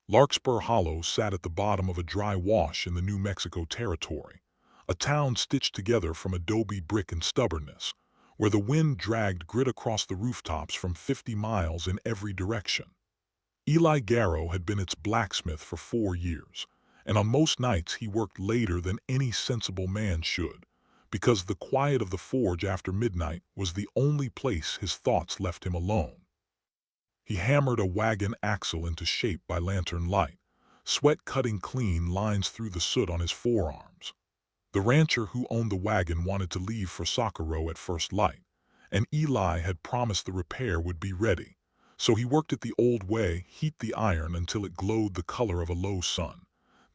Larkspur Hollow sat at the bottom of a dry wash in the New Mexico territory, a town stitched together from adobe brick and stubbornness, where the wind dragged grit across the rooftops from 50 miles in every direction. Eli Garrow had been its blacksmith for 4 years, and on most nights he worked later than any sensible man should, because the quiet of the forge after midnight was the only place his thoughts left him alone. He hammered a wagon axle into shape by lantern light, sweat cutting clean lines through the soot on his forearms. The rancher who owned the wagon wanted to leave for Socorro at first light, and Eli had promised the repair would be ready. So he worked it the old way, heat the iron until it glowed the color of a low sun,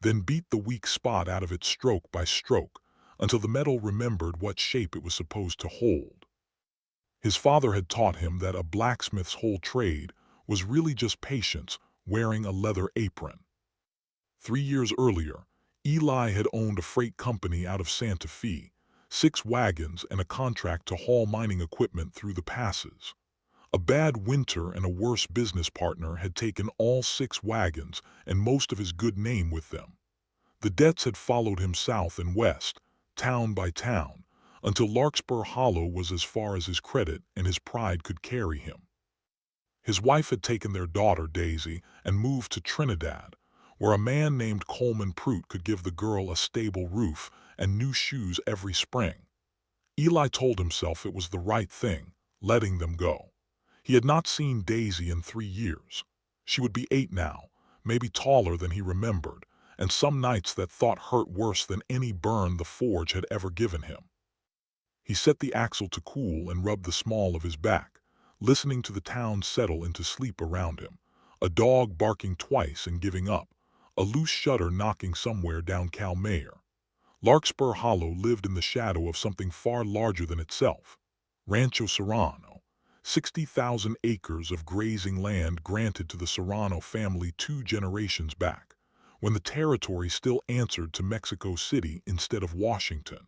then beat the weak spot out of it stroke by stroke, until the metal remembered what shape it was supposed to hold. His father had taught him that a blacksmith's whole trade was really just patience, wearing a leather apron. 3 years earlier, Eli had owned a freight company out of Santa Fe, 6 wagons and a contract to haul mining equipment through the passes. A bad winter and a worse business partner had taken all 6 wagons and most of his good name with them. The debts had followed him south and west, town by town, until Larkspur Hollow was as far as his credit and his pride could carry him. His wife had taken their daughter, Daisy, and moved to Trinidad, where a man named Coleman Prout could give the girl a stable roof and new shoes every spring. Eli told himself it was the right thing, letting them go. He had not seen Daisy in 3 years. She would be 8 now, maybe taller than he remembered, and some nights that thought hurt worse than any burn the forge had ever given him. He set the axle to cool and rubbed the small of his back, listening to the town settle into sleep around him, a dog barking twice and giving up, a loose shutter knocking somewhere down Cowboy. Larkspur Hollow lived in the shadow of something far larger than itself. Rancho Serrano, 60,000 acres of grazing land granted to the Serrano family 2 generations back, when the territory still answered to Mexico City instead of Washington.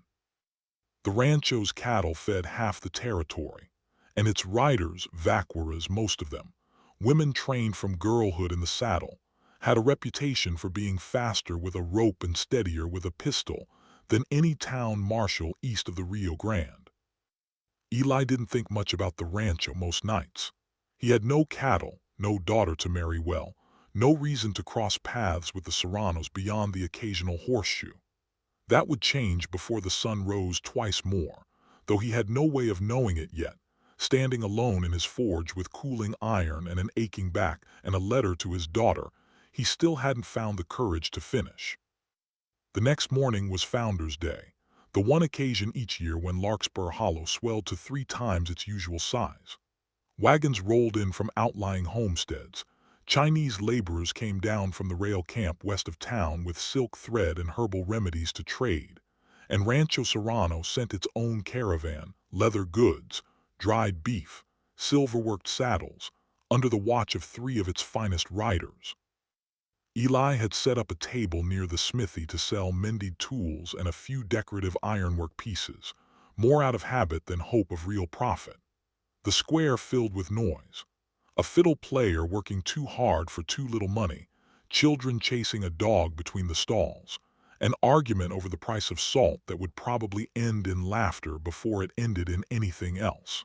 The rancho's cattle fed half the territory, and its riders, vaqueras most of them, women trained from girlhood in the saddle, had a reputation for being faster with a rope and steadier with a pistol than any town marshal east of the Rio Grande. Eli didn't think much about the rancho most nights. He had no cattle, no daughter to marry well, no reason to cross paths with the Serranos beyond the occasional horseshoe. That would change before the sun rose twice more, though he had no way of knowing it yet, standing alone in his forge with cooling iron and an aching back and a letter to his daughter. He still hadn't found the courage to finish. The next morning was Founder's Day, the one occasion each year when Larkspur Hollow swelled to 3 times its usual size. Wagons rolled in from outlying homesteads. Chinese laborers came down from the rail camp west of town with silk thread and herbal remedies to trade, and Rancho Serrano sent its own caravan, leather goods, dried beef, silver-worked saddles, under the watch of 3 of its finest riders. Eli had set up a table near the smithy to sell mended tools and a few decorative ironwork pieces, more out of habit than hope of real profit. The square filled with noise. A fiddle player working too hard for too little money, children chasing a dog between the stalls, an argument over the price of salt that would probably end in laughter before it ended in anything else.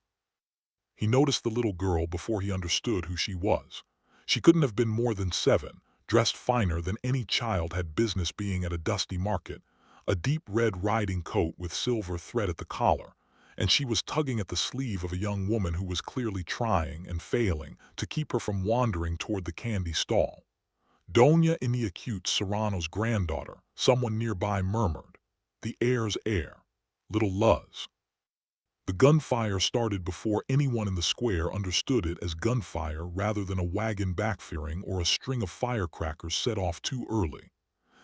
He noticed the little girl before he understood who she was. She couldn't have been more than 7, dressed finer than any child had business being at a dusty market, a deep red riding coat with silver thread at the collar, and she was tugging at the sleeve of a young woman who was clearly trying and failing to keep her from wandering toward the candy stall. Doña Inacute Serrano's granddaughter, someone nearby murmured, "The heir's heir, little Luz." The gunfire started before anyone in the square understood it as gunfire rather than a wagon backfiring or a string of firecrackers set off too early.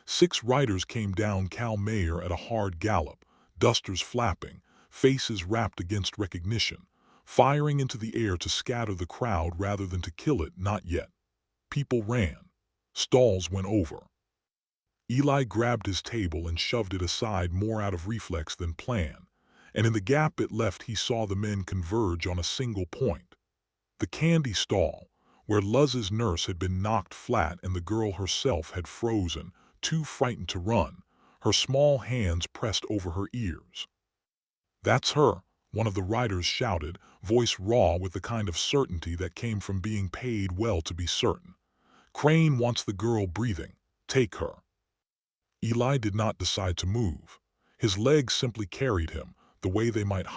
6 riders came down Cal Mayor at a hard gallop, dusters flapping, faces wrapped against recognition, firing into the air to scatter the crowd rather than to kill it. Not yet. People ran. Stalls went over. Eli grabbed his table and shoved it aside more out of reflex than plan, and in the gap it left he saw the men converge on a single point. The candy stall, where Luz's nurse had been knocked flat and the girl herself had frozen, too frightened to run, her small hands pressed over her ears. "That's her," one of the riders shouted, voice raw with the kind of certainty that came from being paid well to be certain. "Crane wants the girl breathing. Take her." Eli did not decide to move. His legs simply carried him, the way they might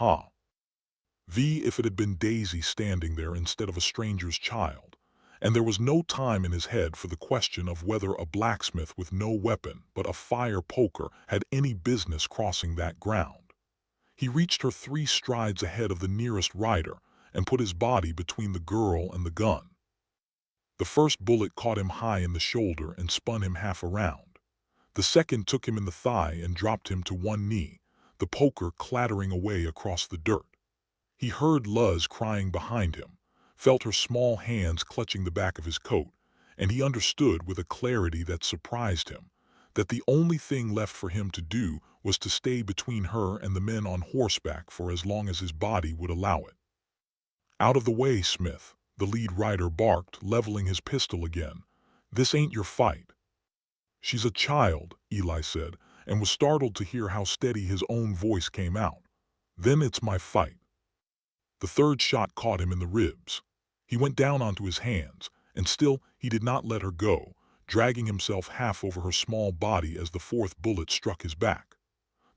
if it had been Daisy standing there instead of a stranger's child. And there was no time in his head for the question of whether a blacksmith with no weapon but a fire poker had any business crossing that ground. He reached her 3 strides ahead of the nearest rider and put his body between the girl and the gun. The first bullet caught him high in the shoulder and spun him half around. The second took him in the thigh and dropped him to one knee, the poker clattering away across the dirt. He heard Luz crying behind him, felt her small hands clutching the back of his coat, and he understood with a clarity that surprised him that the only thing left for him to do was to stay between her and the men on horseback for as long as his body would allow it. "Out of the way, Smith," the lead rider barked, leveling his pistol again. "This ain't your fight." "She's a child," Eli said, and was startled to hear how steady his own voice came out. "Then it's my fight." The third shot caught him in the ribs. He went down onto his hands, and still he did not let her go, dragging himself half over her small body as the fourth bullet struck his back.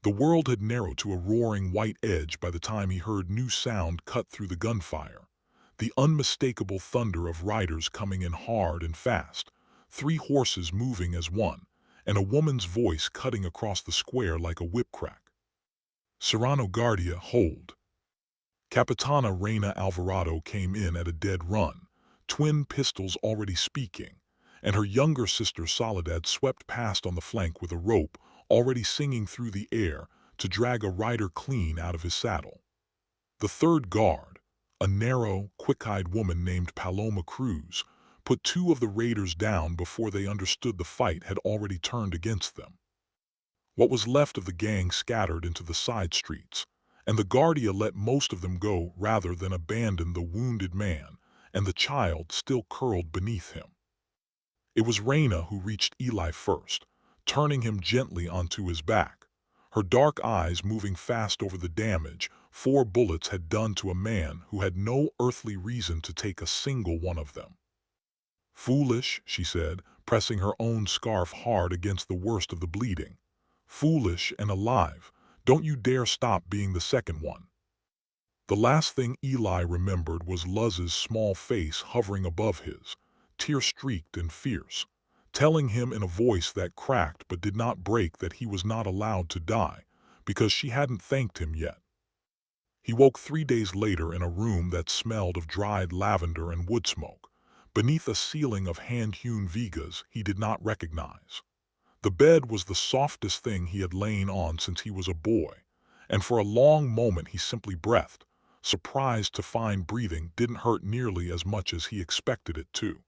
The world had narrowed to a roaring white edge by the time he heard new sound cut through the gunfire. The unmistakable thunder of riders coming in hard and fast, 3 horses moving as one, and a woman's voice cutting across the square like a whip crack. "Serrano Guardia, hold." Capitana Reina Alvarado came in at a dead run, twin pistols already speaking, and her younger sister Soledad swept past on the flank with a rope, already singing through the air, to drag a rider clean out of his saddle. The third guard, a narrow, quick-eyed woman named Paloma Cruz, put 2 of the raiders down before they understood the fight had already turned against them. What was left of the gang scattered into the side streets, and the Guardia let most of them go rather than abandon the wounded man and the child still curled beneath him. It was Reina who reached Eli first, turning him gently onto his back, her dark eyes moving fast over the damage 4 bullets had done to a man who had no earthly reason to take a single one of them. "Foolish," she said, pressing her own scarf hard against the worst of the bleeding. "Foolish and alive. Don't you dare stop being the second one." The last thing Eli remembered was Luz's small face hovering above his, tear-streaked and fierce, telling him in a voice that cracked but did not break that he was not allowed to die, because she hadn't thanked him yet. He woke 3 days later in a room that smelled of dried lavender and wood smoke, beneath a ceiling of hand-hewn vigas he did not recognize. The bed was the softest thing he had lain on since he was a boy, and for a long moment he simply breathed, surprised to find breathing didn't hurt nearly as much as he expected it to.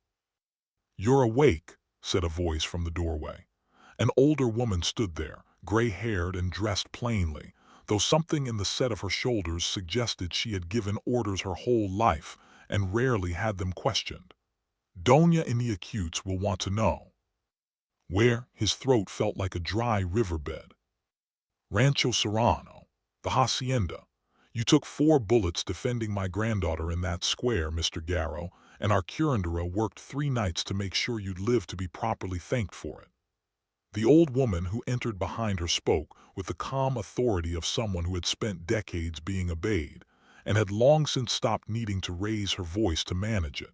"You're awake," said a voice from the doorway. An older woman stood there, gray-haired and dressed plainly, though something in the set of her shoulders suggested she had given orders her whole life and rarely had them questioned. "Doña Iniacutes will want to know." "Where?" His throat felt like a dry riverbed. "Rancho Serrano, the hacienda. You took 4 bullets defending my granddaughter in that square, Mr. Garrow, and our curandera worked 3 nights to make sure you'd live to be properly thanked for it." The old woman who entered behind her spoke with the calm authority of someone who had spent decades being obeyed and had long since stopped needing to raise her voice to manage it.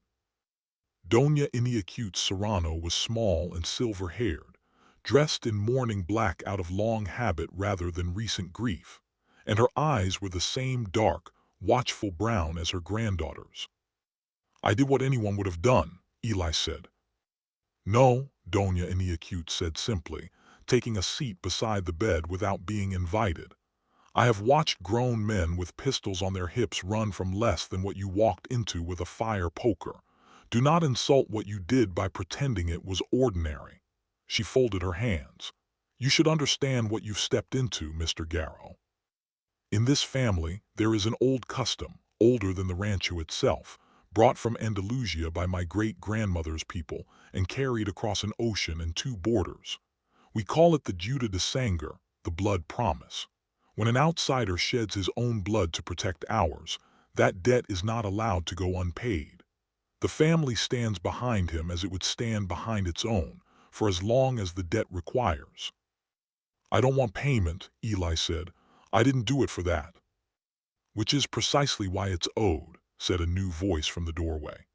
Doña Iniacutes Serrano was small and silver-haired, dressed in mourning black out of long habit rather than recent grief, and her eyes were the same dark, watchful brown as her granddaughter's. "I did what anyone would have done," Eli said. "No," Doña Iniacutes said simply, taking a seat beside the bed without being invited. "I have watched grown men with pistols on their hips run from less than what you walked into with a fire poker. Do not insult what you did by pretending it was ordinary." She folded her hands. "You should understand what you've stepped into, Mr. Garrow. In this family, there is an old custom, older than the rancho itself, brought from Andalusia by my great-grandmother's people and carried across an ocean and 2 borders. We call it the Juda de Sangre, the blood promise. When an outsider sheds his own blood to protect ours, that debt is not allowed to go unpaid. The family stands behind him as it would stand behind its own, for as long as the debt requires. I don't want payment, Eli said. I didn't do it for that. Which is precisely why it's owed, said a new voice from the doorway.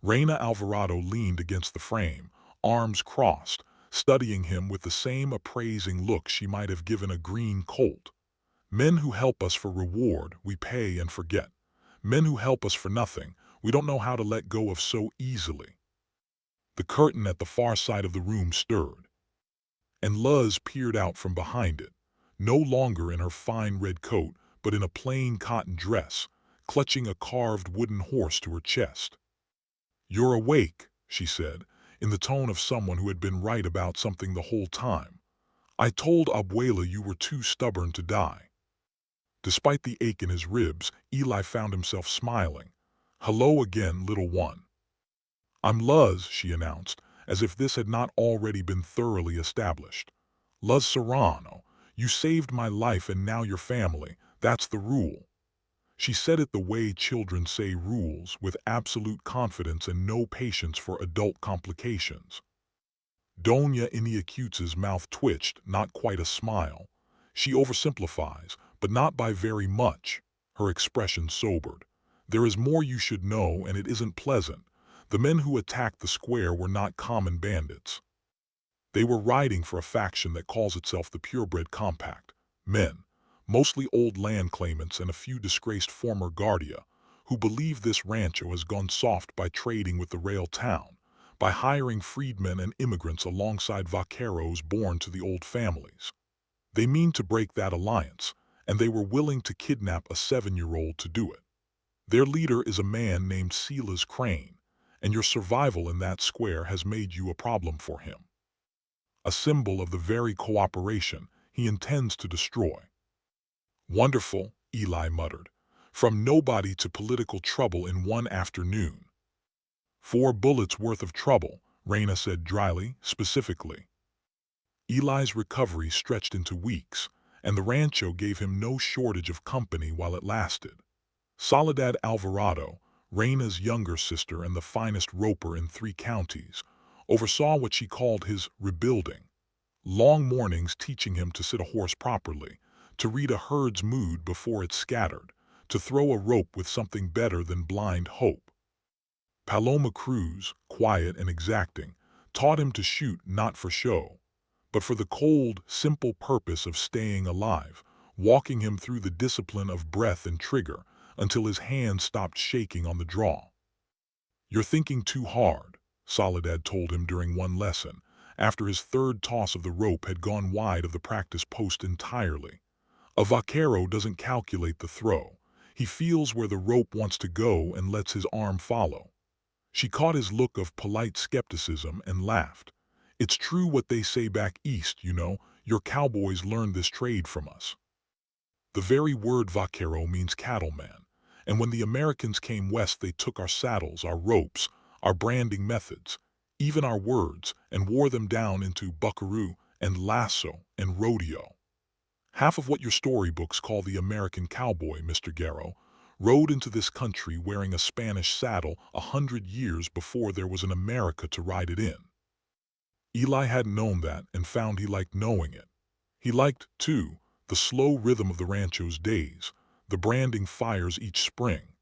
Reina Alvarado leaned against the frame, arms crossed, studying him with the same appraising look she might have given a green colt. Men who help us for reward, we pay and forget. Men who help us for nothing, we don't know how to let go of so easily. The curtain at the far side of the room stirred, and Luz peered out from behind it, no longer in her fine red coat, but in a plain cotton dress, clutching a carved wooden horse to her chest. "You're awake," she said, in the tone of someone who had been right about something the whole time. "I told Abuela you were too stubborn to die." Despite the ache in his ribs, Eli found himself smiling. "Hello again, little one." "I'm Luz," she announced, as if this had not already been thoroughly established. "Luz Serrano. You saved my life and now your family. That's the rule." She said it the way children say rules, with absolute confidence and no patience for adult complications. Doña Iniacute's mouth twitched, not quite a smile. She oversimplifies, but not by very much. Her expression sobered. "There is more you should know, and it isn't pleasant. The men who attacked the square were not common bandits. They were riding for a faction that calls itself the Purebred Compact. Men, mostly old land claimants and a few disgraced former Guardia, who believe this rancho has gone soft by trading with the rail town, by hiring freedmen and immigrants alongside vaqueros born to the old families. They mean to break that alliance, and they were willing to kidnap a 7-year-old to do it. Their leader is a man named Silas Crane, and your survival in that square has made you a problem for him. A symbol of the very cooperation he intends to destroy." "Wonderful," Eli muttered. "From nobody to political trouble in one afternoon." "4 bullets worth of trouble," Reina said dryly, "specifically." Eli's recovery stretched into weeks, and the rancho gave him no shortage of company while it lasted. Soledad Alvarado, Reina's younger sister and the finest roper in 3 counties, oversaw what she called his rebuilding. Long mornings teaching him to sit a horse properly, to read a herd's mood before it's scattered, to throw a rope with something better than blind hope. Paloma Cruz, quiet and exacting, taught him to shoot not for show, but for the cold, simple purpose of staying alive, walking him through the discipline of breath and trigger until his hand stopped shaking on the draw. "You're thinking too hard," Soledad told him during one lesson, after his 3rd toss of the rope had gone wide of the practice post entirely. "A vaquero doesn't calculate the throw. He feels where the rope wants to go and lets his arm follow." She caught his look of polite skepticism and laughed. "It's true what they say back east, you know, your cowboys learned this trade from us. The very word vaquero means cattleman, and when the Americans came west they took our saddles, our ropes, our branding methods, even our words, and wore them down into buckaroo and lasso and rodeo. Half of what your storybooks call the American cowboy, Mr. Garrow, rode into this country wearing a Spanish saddle 100 years before there was an America to ride it in." Eli hadn't known that and found he liked knowing it. He liked, too, the slow rhythm of the rancho's days, the branding fires each spring,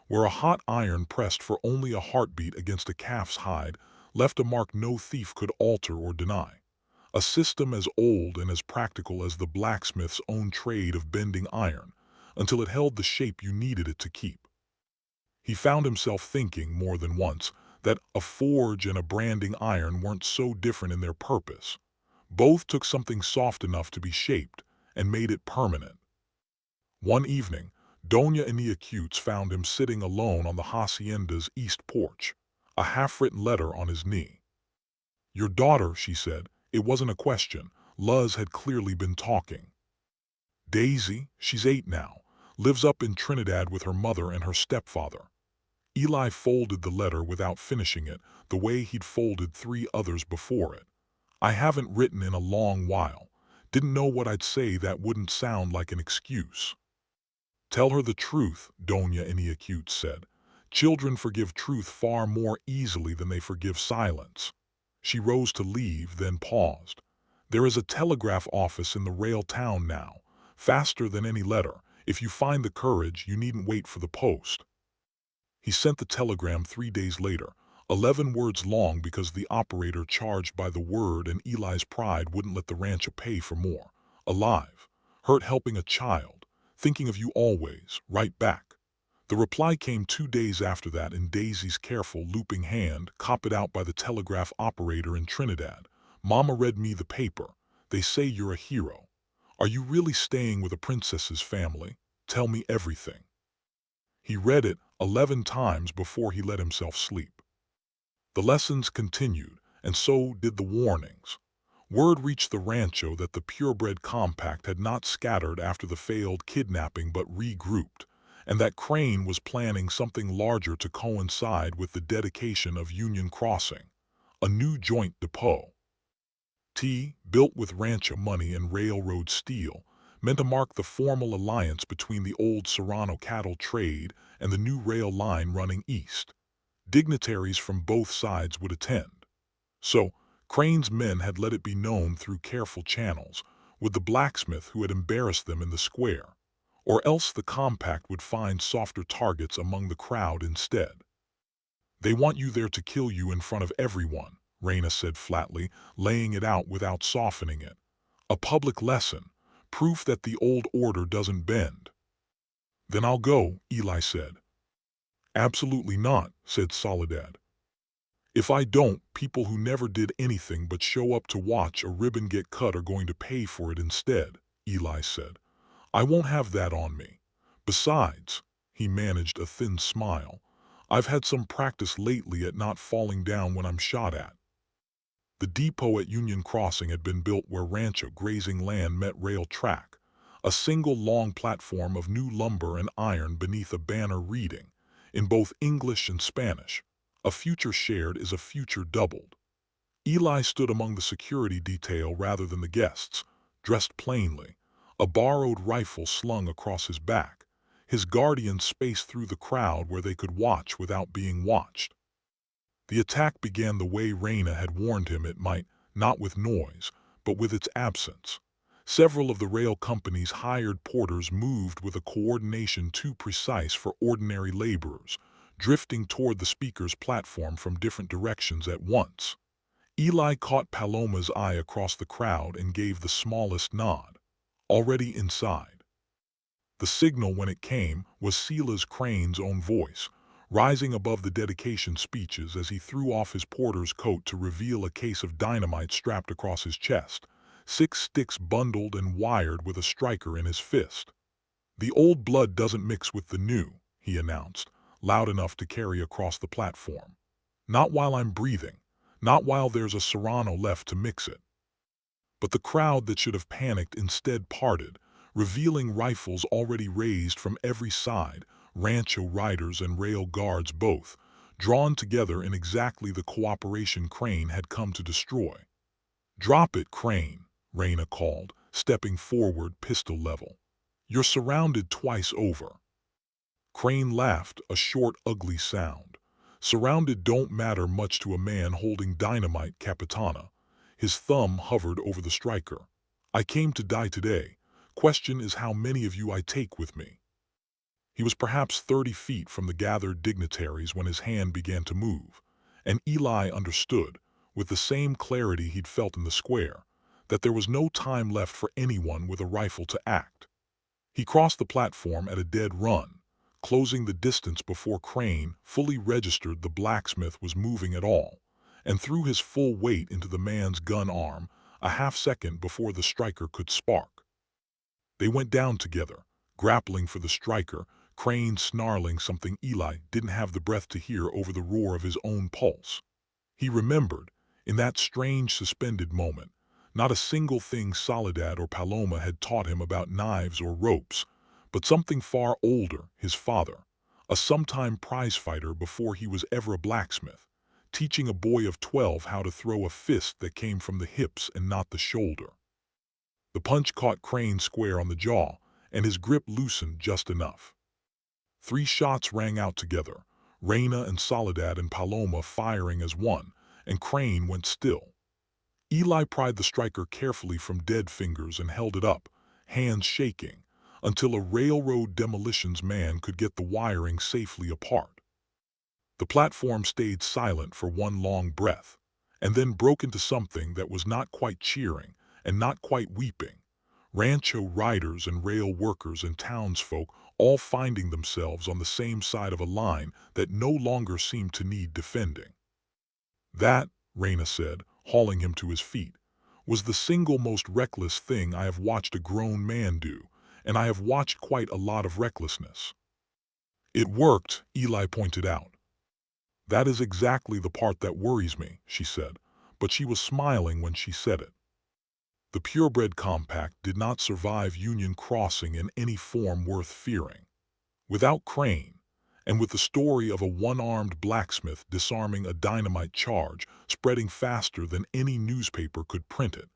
where a hot iron pressed for only a heartbeat against a calf's hide left a mark no thief could alter or deny. A system as old and as practical as the blacksmith's own trade of bending iron, until it held the shape you needed it to keep. He found himself thinking more than once that a forge and a branding iron weren't so different in their purpose. Both took something soft enough to be shaped and made it permanent. One evening, Doña Iniacutes found him sitting alone on the hacienda's east porch, a half-written letter on his knee. "Your daughter," she said. It wasn't a question. Luz had clearly been talking. "Daisy, she's 8 now, lives up in Trinidad with her mother and her stepfather. Eli folded the letter without finishing it, the way he'd folded 3 others before it. I haven't written in a long while. Didn't know what I'd say that wouldn't sound like an excuse. Tell her the truth, Doña Iniacute said. Children forgive truth far more easily than they forgive silence. She rose to leave, then paused. There is a telegraph office in the rail town now. Faster than any letter. If you find the courage, you needn't wait for the post. He sent the telegram 3 days later, 11 words long because the operator charged by the word and Eli's pride wouldn't let the rancher pay for more. Alive. Hurt helping a child. Thinking of you always. Right back. The reply came 2 days after that in Daisy's careful, looping hand, copied out by the telegraph operator in Trinidad. Mama read me the paper. They say you're a hero. Are you really staying with a princess's family? Tell me everything. He read it 11 times before he let himself sleep. The lessons continued, and so did the warnings. Word reached the rancho that the purebred compact had not scattered after the failed kidnapping but regrouped, and that Crane was planning something larger to coincide with the dedication of Union Crossing, a new joint depot. Built with rancho money and railroad steel, meant to mark the formal alliance between the old Serrano cattle trade and the new rail line running east. Dignitaries from both sides would attend. So, Crane's men had let it be known through careful channels, with the blacksmith who had embarrassed them in the square, or else the compact would find softer targets among the crowd instead. They want you there to kill you in front of everyone, Raina said flatly, laying it out without softening it. A public lesson, proof that the old order doesn't bend. Then I'll go, Eli said. Absolutely not, said Soledad. If I don't, people who never did anything but show up to watch a ribbon get cut are going to pay for it instead, Eli said. I won't have that on me. Besides, he managed a thin smile, I've had some practice lately at not falling down when I'm shot at. The depot at Union Crossing had been built where rancho grazing land met rail track, a single long platform of new lumber and iron beneath a banner reading, in both English and Spanish, a future shared is a future doubled. Eli stood among the security detail rather than the guests, dressed plainly, a borrowed rifle slung across his back, his guardians spaced through the crowd where they could watch without being watched. The attack began the way Raina had warned him it might, not with noise, but with its absence. Several of the rail company's hired porters moved with a coordination too precise for ordinary laborers, drifting toward the speaker's platform from different directions at once. Eli caught Paloma's eye across the crowd and gave the smallest nod. Already inside. The signal, when it came, was Silas Crane's own voice, rising above the dedication speeches as he threw off his porter's coat to reveal a case of dynamite strapped across his chest, 6 sticks bundled and wired with a striker in his fist. The old blood doesn't mix with the new, he announced, loud enough to carry across the platform. Not while I'm breathing, not while there's a Serrano left to mix it. But the crowd that should have panicked instead parted, revealing rifles already raised from every side, rancho riders and rail guards both, drawn together in exactly the cooperation Crane had come to destroy. Drop it, Crane, Raina called, stepping forward pistol level. You're surrounded twice over. Crane laughed, a short, ugly sound. Surrounded don't matter much to a man holding dynamite, Capitana. His thumb hovered over the striker. I came to die today. Question is how many of you I take with me. He was perhaps 30 feet from the gathered dignitaries when his hand began to move, and Eli understood, with the same clarity he'd felt in the square, that there was no time left for anyone with a rifle to act. He crossed the platform at a dead run, closing the distance before Crane fully registered the blacksmith was moving at all, and threw his full weight into the man's gun arm a half-second before the striker could spark. They went down together, grappling for the striker, Crane snarling something Eli didn't have the breath to hear over the roar of his own pulse. He remembered, in that strange suspended moment, not a single thing Soledad or Paloma had taught him about knives or ropes, but something far older, his father, a sometime prizefighter before he was ever a blacksmith, teaching a boy of 12 how to throw a fist that came from the hips and not the shoulder. The punch caught Crane square on the jaw, and his grip loosened just enough. 3 shots rang out together, Reyna and Soledad and Paloma firing as one, and Crane went still. Eli pried the striker carefully from dead fingers and held it up, hands shaking, until a railroad demolitions man could get the wiring safely apart. The platform stayed silent for one long breath, and then broke into something that was not quite cheering and not quite weeping. Rancho riders and rail workers and townsfolk all finding themselves on the same side of a line that no longer seemed to need defending. That, Reyna said, hauling him to his feet, was the single most reckless thing I have watched a grown man do, and I have watched quite a lot of recklessness. It worked, Eli pointed out. That is exactly the part that worries me, she said, but she was smiling when she said it. The purebred compact did not survive Union Crossing in any form worth fearing. Without Crane, and with the story of a one-armed blacksmith disarming a dynamite charge spreading faster than any newspaper could print it,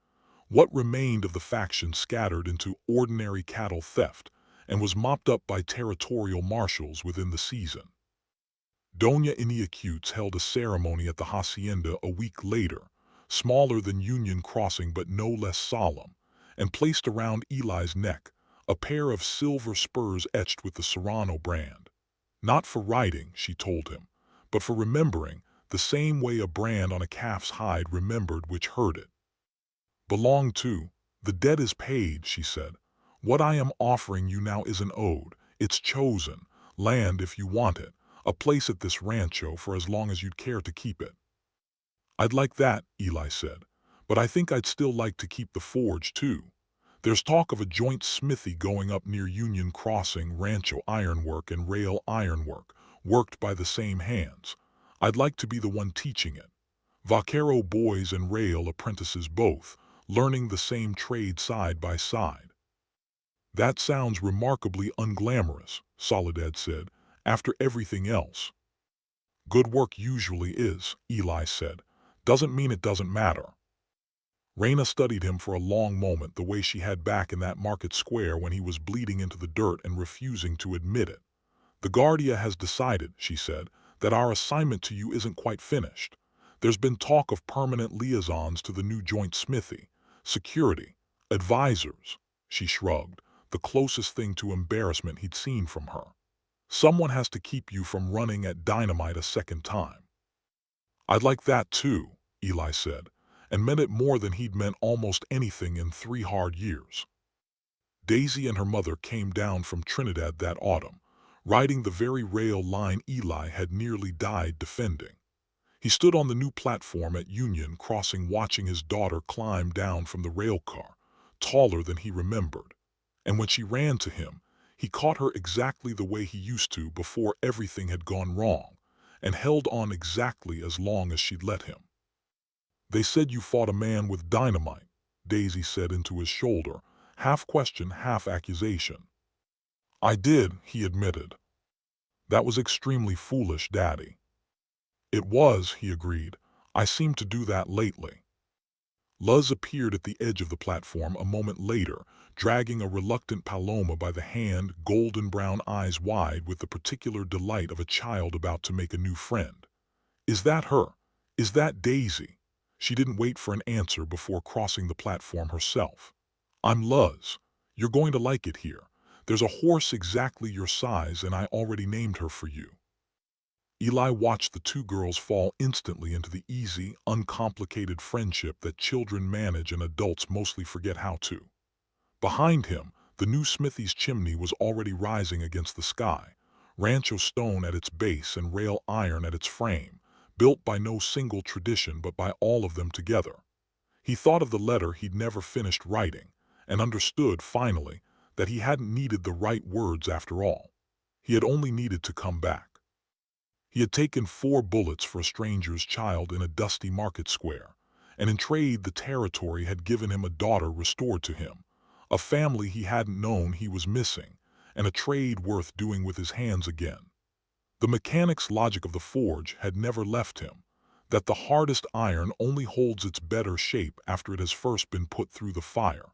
what remained of the faction scattered into ordinary cattle theft and was mopped up by territorial marshals within the season. Doña Iniacutes held a ceremony at the hacienda a week later, smaller than Union Crossing but no less solemn, and placed around Eli's neck a pair of silver spurs etched with the Serrano brand. Not for riding, she told him, but for remembering, the same way a brand on a calf's hide remembered which herd it belonged to. The debt is paid, she said. What I am offering you now isn't owed, it's chosen, land if you want it, a place at this rancho for as long as you'd care to keep it. I'd like that, Eli said, but I think I'd still like to keep the forge too. There's talk of a joint smithy going up near Union Crossing, rancho ironwork and rail ironwork, worked by the same hands. I'd like to be the one teaching it. Vaquero boys and rail apprentices both, learning the same trade side by side. That sounds remarkably unglamorous, Soledad said, after everything else. Good work usually is, Eli said. Doesn't mean it doesn't matter. Reyna studied him for a long moment the way she had back in that market square when he was bleeding into the dirt and refusing to admit it. The Guardia has decided, she said, that our assignment to you isn't quite finished. There's been talk of permanent liaisons to the new joint smithy, security, advisors. She shrugged, the closest thing to embarrassment he'd seen from her. Someone has to keep you from running at dynamite a second time. I'd like that too, Eli said, and meant it more than he'd meant almost anything in 3 hard years. Daisy and her mother came down from Trinidad that autumn, riding the very rail line Eli had nearly died defending. He stood on the new platform at Union Crossing watching his daughter climb down from the rail car, taller than he remembered, and when she ran to him, he caught her exactly the way he used to before everything had gone wrong, and held on exactly as long as she'd let him. They said you fought a man with dynamite, Daisy said into his shoulder, half question, half accusation. I did, he admitted. That was extremely foolish, Daddy. It was, he agreed. I seem to do that lately. Luz appeared at the edge of the platform a moment later, dragging a reluctant Paloma by the hand, golden brown eyes wide with the particular delight of a child about to make a new friend. Is that her? Is that Daisy? She didn't wait for an answer before crossing the platform herself. I'm Luz. You're going to like it here. There's a horse exactly your size and I already named her for you. Eli watched the 2 girls fall instantly into the easy, uncomplicated friendship that children manage and adults mostly forget how to. Behind him, the new smithy's chimney was already rising against the sky, rancho stone at its base and rail iron at its frame, built by no single tradition but by all of them together. He thought of the letter he'd never finished writing, and understood, finally, that he hadn't needed the right words after all. He had only needed to come back. He had taken 4 bullets for a stranger's child in a dusty market square, and in trade the territory had given him a daughter restored to him, a family he hadn't known he was missing, and a trade worth doing with his hands again. The mechanic's logic of the forge had never left him, that the hardest iron only holds its better shape after it has first been put through the fire.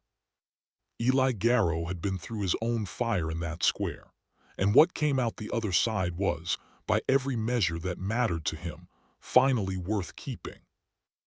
Eli Garrow had been through his own fire in that square, and what came out the other side was, by every measure that mattered to him, finally worth keeping.